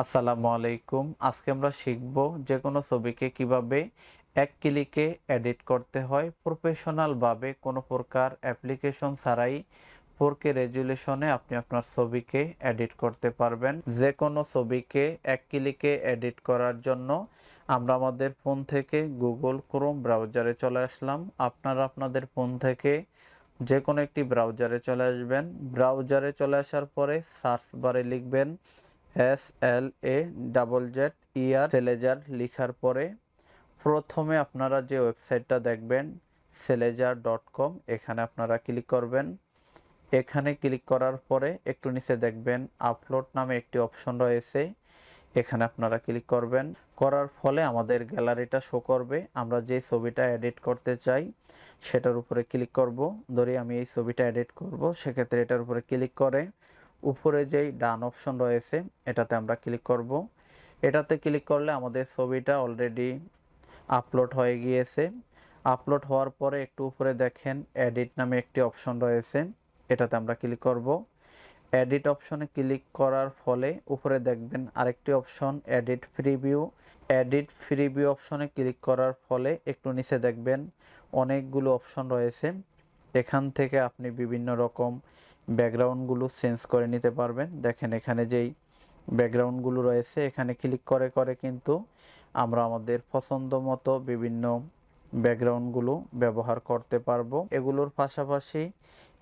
আসসালামু আলাইকুম। আজকে আমরা শিখব যে কোনো ছবিকে কিভাবে এক ক্লিকে এডিট করতে হয় প্রফেশনাল ভাবে কোনো প্রকার অ্যাপ্লিকেশন ছাড়াই 4K রেজুলেশনে আপনি আপনার ছবিকে এডিট করতে পারবেন। যে কোনো ছবিকে এক ক্লিকে এডিট করার জন্য আমরা আমাদের ফোন থেকে গুগল ক্রোম ব্রাউজারে চলে আসলাম। আপনারা আপনাদের ফোন থেকে যে কোনো একটি ব্রাউজারে চলে আসবেন। ব্রাউজারে চলে আসার পরে সার্চ বারে লিখবেন SLAZZER লিখার পরে প্রথমে আপনারা যে ওয়েবসাইটটা দেখবেন সেলেজার.com, এখানে আপনারা ক্লিক করবেন। এখানে ক্লিক করার পরে একটু নিচে দেখবেন আপলোড নামে একটি অপশন রয়েছে, এখানে আপনারা ক্লিক করবেন। করার ফলে আমাদের গ্যালারিটা শো করবে। আমরা যে ছবিটা এডিট করতে চাই সেটার উপরে ক্লিক করব। ধরি আমি এই ছবিটা এডিট করব, সেক্ষেত্রে এটার উপরে ক্লিক করে উপরে যেই ডান অপশন রয়েছে এটাতে আমরা ক্লিক করব। এটাতে ক্লিক করলে আমাদের ছবিটা অলরেডি আপলোড হয়ে গিয়েছে। আপলোড হওয়ার পরে একটু উপরে দেখেন এডিট নামে একটি অপশন রয়েছে, এটাতে আমরা ক্লিক করব। এডিট অপশনে ক্লিক করার ফলে উপরে দেখবেন আরেকটি option edit preview. Edit preview অপশনে ক্লিক করার ফলে একটু নিচে দেখবেন অনেকগুলো অপশন রয়েছে। এখান থেকে আপনি বিভিন্ন রকম ব্যাকগ্রাউন্ডগুলো চেঞ্জ করে নিতে পারবেন। দেখেন এখানে যেই ব্যাকগ্রাউন্ডগুলো রয়েছে এখানে ক্লিক করে করে কিন্তু আমরা আমাদের পছন্দ মতো বিভিন্ন ব্যাকগ্রাউন্ডগুলো ব্যবহার করতে পারবো। এগুলোর পাশাপাশি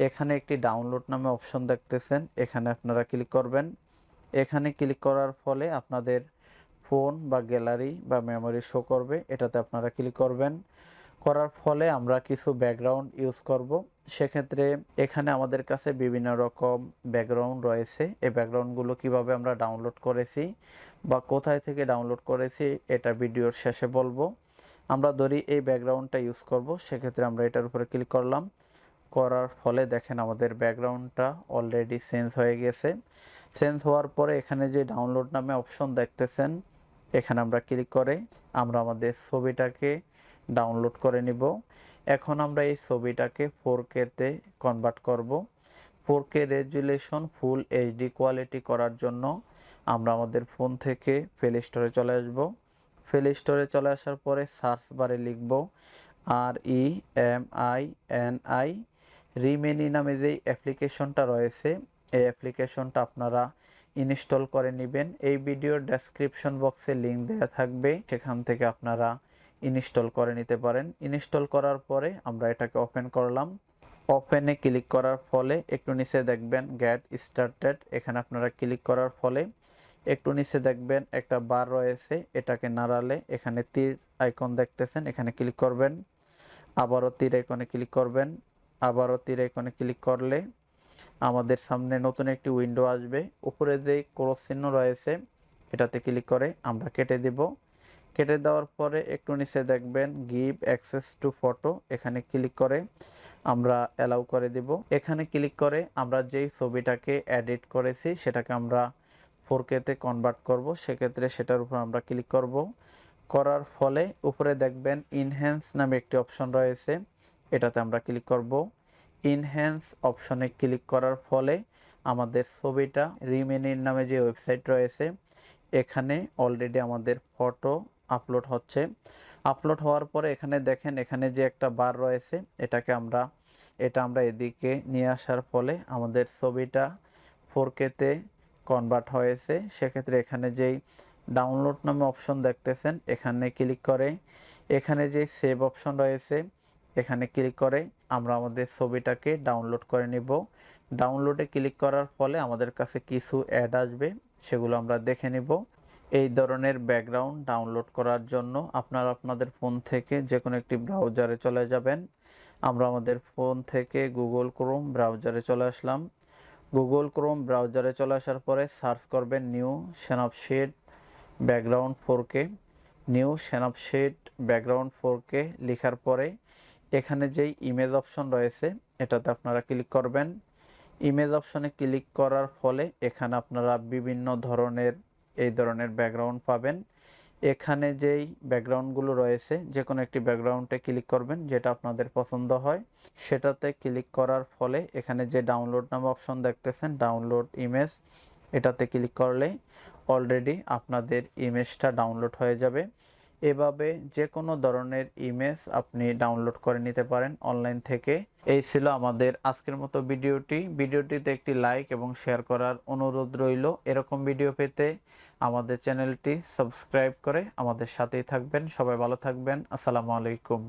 এখানে একটি ডাউনলোড নামে অপশন দেখতেছেন, এখানে আপনারা ক্লিক করবেন। এখানে ক্লিক করার ফলে আপনাদের ফোন বা গ্যালারি বা মেমোরি শো করবে, এটাতে আপনারা ক্লিক করবেন। করার ফলে আমরা কিছু ব্যাকগ্রাউন্ড ইউজ করব। সেক্ষেত্রে এখানে আমাদের কাছে বিভিন্ন রকম ব্যাকগ্রাউন্ড রয়েছে। এই ব্যাকগ্রাউন্ডগুলো কিভাবে আমরা ডাউনলোড করেছি বা কোথায় থেকে ডাউনলোড করেছি এটা ভিডিওর শেষে বলবো। আমরা ধরি এই ব্যাকগ্রাউন্ডটা ইউজ করব, সেক্ষেত্রে আমরা এটার উপরে ক্লিক করলাম। করার ফলে দেখেন আমাদের ব্যাকগ্রাউন্ডটা অলরেডি চেঞ্জ হয়ে গেছে। চেঞ্জ হওয়ার পরে এখানে যে ডাউনলোড নামে অপশন দেখতেছেন এখানে আমরা ক্লিক করে আমরা আমাদের ছবিটাকে ডাউনলোড করে নিব। এখন আমরা এই ছবিটাকে 4K তে কনভার্ট করব। 4K resolution full HD quality করার জন্য আমরা আমাদের ফোন থেকে প্লে স্টোরে চলে আসব। প্লে স্টোরে চলে আসার পরে সার্চ বারে লিখব REMINI রিমেনি নামে যেই অ্যাপ্লিকেশনটা রয়েছে এই অ্যাপ্লিকেশনটা আপনারা ইনস্টল করে নেবেন। এই ভিডিওর ডেসক্রিপশন বক্সে লিঙ্ক দেওয়া থাকবে, সেখান থেকে আপনারা ইনস্টল করে নিতে পারেন। ইনস্টল করার পরে আমরা এটাকে ওপেন করলাম। ওপেনে ক্লিক করার ফলে একটু নিচে দেখবেন গেট স্টার্টেড, এখানে আপনারা ক্লিক করার ফলে একটু নিচে দেখবেন একটা বার রয়েছে, এটাকে নাড়ালে এখানে তীর আইকন দেখতেছেন, এখানে ক্লিক করবেন। আবারও তীর আইকনে ক্লিক করবেন। আবারও তীর আইকনে ক্লিক করলে আমাদের সামনে নতুন একটি উইন্ডো আসবে। উপরে যে ক্রস চিহ্ন রয়েছে এটাতে ক্লিক করে আমরা কেটে দেব। কেটে দেওয়ার পরে একটু নিচে দেখবেন গিভ অ্যাক্সেস টু ফটো, এখানে ক্লিক করে আমরা অ্যালাউ করে দেব। এখানে ক্লিক করে আমরা যেই ছবিটাকে এডিট করেছি সেটাকে আমরা 4K তে কনভার্ট করব, সেক্ষেত্রে সেটার উপর আমরা ক্লিক করব। করার ফলে উপরে দেখবেন ইনহ্যান্স নামে একটি অপশন রয়েছে, এটাতে আমরা ক্লিক করব। ইনহ্যান্স অপশনে ক্লিক করার ফলে আমাদের ছবিটা রিমেনির নামে যে ওয়েবসাইট রয়েছে এখানে অলরেডি আমাদের ফটো আপলোড হচ্ছে। আপলোড হওয়ার পরে এখানে দেখেন এখানে যে একটা বার রয়েছে এটা আমরা এদিকে নিয়ে আসার ফলে আমাদের ছবিটা 4K তে কনভার্ট হয়েছে। সেক্ষেত্রে এখানে যেই ডাউনলোড নামে অপশন দেখতেছেন এখানে ক্লিক করে এখানে যে সেভ অপশন রয়েছে এখানে ক্লিক করে আমরা আমাদের ছবিটাকে ডাউনলোড করে নিব। ডাউনলোডে ক্লিক করার ফলে আমাদের কাছে কিছু অ্যাড আসবে, সেগুলো আমরা দেখে নিব। এই ধরনের ব্যাকগ্রাউন্ড ডাউনলোড করার জন্য আপনারা আপনাদের ফোন থেকে যে কোনো একটি ব্রাউজারে চলে যাবেন। আমরা আমাদের ফোন থেকে গুগল ক্রোম ব্রাউজারে চলে আসলাম। গুগল ক্রোম ব্রাউজারে চলে আসার পরে সার্চ করবেন new snapseed background 4K। New snapseed background 4K লেখার পরে এখানে যেই ইমেজ অপশন রয়েছে এটাতে আপনারা ক্লিক করবেন। ইমেজ অপশনে ক্লিক করার ফলে এখানে আপনারা বিভিন্ন ধরনের এই ধরনের ব্যাকগ্রাউন্ড পাবেন। এখানে যেই ব্যাকগ্রাউন্ডগুলো রয়েছে যে কোনো একটি ব্যাকগ্রাউন্ডে ক্লিক করবেন যেটা আপনাদের পছন্দ হয়, সেটাতে ক্লিক করার ফলে এখানে যে ডাউনলোড নামে অপশন দেখতেছেন ডাউনলোড ইমেজ, এটাতে ক্লিক করলে অলরেডি আপনাদের ইমেজটা ডাউনলোড হয়ে যাবে। এভাবে যে কোনো ধরনের ইমেজ আপনি ডাউনলোড করে নিতে পারেন অনলাইন থেকে। এই ছিল আমাদের আজকের মতো ভিডিওটিতে একটি লাইক এবং শেয়ার করার অনুরোধ রইল। এরকম ভিডিও পেতে আমাদের চ্যানেলটি সাবস্ক্রাইব করে আমাদের সাথেই থাকবেন। সবাই ভালো থাকবেন। আসসালামু আলাইকুম।